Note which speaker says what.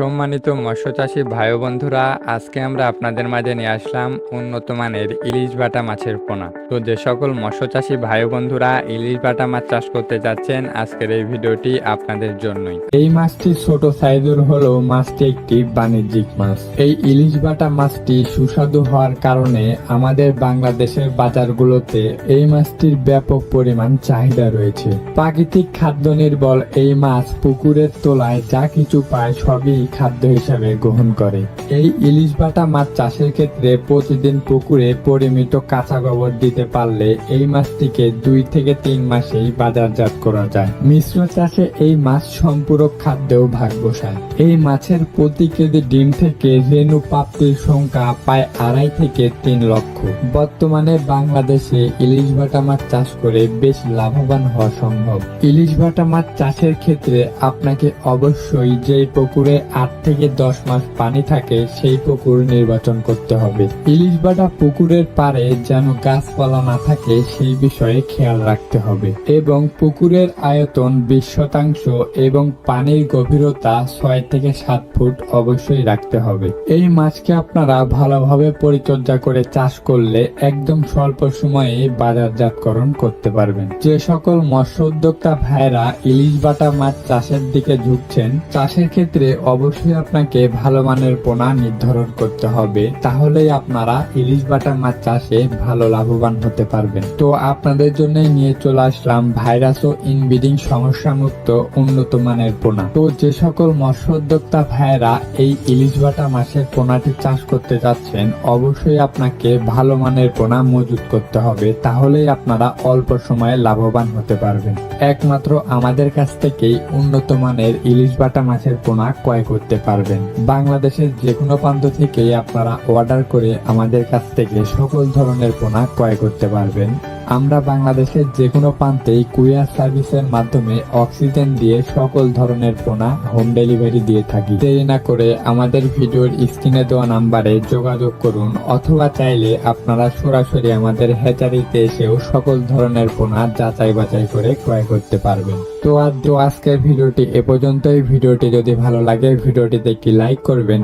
Speaker 1: সম্মানিত মৎস্য চাষী ভাই ও বন্ধুরা, আজকে আমরা আপনাদের মাঝে নিয়ে আসলাম উন্নত মানের ইলিশ বাটা মাছের পোনা। তো যে সকল মৎস্য চাষী ভাই ও বন্ধুরা ইলিশ বাটা মাছ চাষ করতে যাচ্ছেন, আজকের এই ভিডিওটি আপনাদের জন্যই। এই মাছটি ছোট সাইজের হলেও মাছটি একটি বাণিজ্যিক মাছ। এই ইলিশ বাটা মাছটি সুস্বাদু হওয়ার কারণে আমাদের বাংলাদেশের বাজারগুলোতে এই মাছটির ব্যাপক পরিমাণ চাহিদা রয়েছে। প্রাকৃতিক খাদ্য নির্ভর এই মাছ পুকুরের তলায় যা কিছু পায় সবই খাদ্য হিসাবে গ্রহণ করে। এই ইলিশ বাটা মাছ চাষের ক্ষেত্রে প্রতিদিন পুকুরে পরিমিত কাঁচা গোবর দিতে পারলে এই মাছটিকে 2 থেকে 3 মাসেই বাজারজাত করা যায়। মিশ্র চাষে এই মাছ সম্পূরক খাদ্যেও ভাগ বসায়। এই মাছের প্রতি কেজি ডিম থেকে রেণু প্রাপ্তির সংখ্যা প্রায় 2.5 থেকে 3 লক্ষ। বর্তমানে বাংলাদেশে ইলিশ বাটা মাছ চাষ করে বেশ লাভবান হওয়া সম্ভব। ইলিশ বাটা মাছ চাষের ক্ষেত্রে আপনাকে অবশ্যই যেই পুকুরে 8 থেকে 10 মাস পানি থাকে সেই পুকুর নির্বাচন করতে হবে। ইলিশ বাটা পুকুরের পাড়ে যেন গাছপালা না থাকে সেই বিষয়ে খেয়াল রাখতে হবে এবং পুকুরের আয়তন 20 শতাংশ এবং পানির গভীরতা 6 থেকে 7 ফুট অবশ্যই রাখতে হবে। এই মাছকে আপনারা ভালোভাবে পরিচর্যা করে চাষ করলে একদম স্বল্প সময়ে বাজারজাতকরণ করতে পারবেন। যে সকল মৎস্য উদ্যোক্তা ভাইরা ইলিশ বাটা মাছ চাষের দিকে ঝুঁকছেন, চাষের ক্ষেত্রে অবশ্যই আপনাকে ভালো মানের পোনা নির্ধারণ করতে হবে, তাহলেই আপনারা ইলিশ বাটা মাছ চাষে ভালো লাভবান হতে পারবেন। তো আপনাদের জন্য নিয়ে চলে আসলাম ভাইরাস ও ইনব্রিডিং সমস্যা মুক্ত উন্নত মানের পোনা। তো যে সকল মৎস্য উদ্যোক্তা ভাইরা এই ইলিশ বাটা মাছের পোনাটি চাষ করতে যাচ্ছেন, অবশ্যই আপনাকে ভালো মানের পোনা মজুত করতে হবে, তাহলেই আপনারা অল্প সময়ে লাভবান হতে পারবেন। একমাত্র আমাদের কাছ থেকেই উন্নত মানের ইলিশ বাটা মাছের পোনা ক্রয় করতে পারবেন। বাংলাদেশের যে কোনো প্রান্ত থেকেই আপনারা অর্ডার করে আমাদের কাছ থেকে সকল ধরনের পোনা ক্রয় করতে পারবেন। আমরা বাংলাদেশের যে কোনো প্রান্তেই কুরিয়ার সার্ভিসের মাধ্যমে অক্সিজেন দিয়ে সকল ধরনের পোনা হোম ডেলিভারি দিয়ে থাকি। দেরি না করে আমাদের ভিডিওর স্ক্রিনে দেওয়া নাম্বারে যোগাযোগ করুন, অথবা চাইলে আপনারা সরাসরি আমাদের হ্যাচারিতে এসেও সকল ধরনের পোনা যাচাই বাছাই করে ক্রয় করতে পারবেন। তো আজকের ভিডিওটি এ পর্যন্তই। ভিডিওটি যদি ভালো লাগে ভিডিওটিতে একটি লাইক করবেন।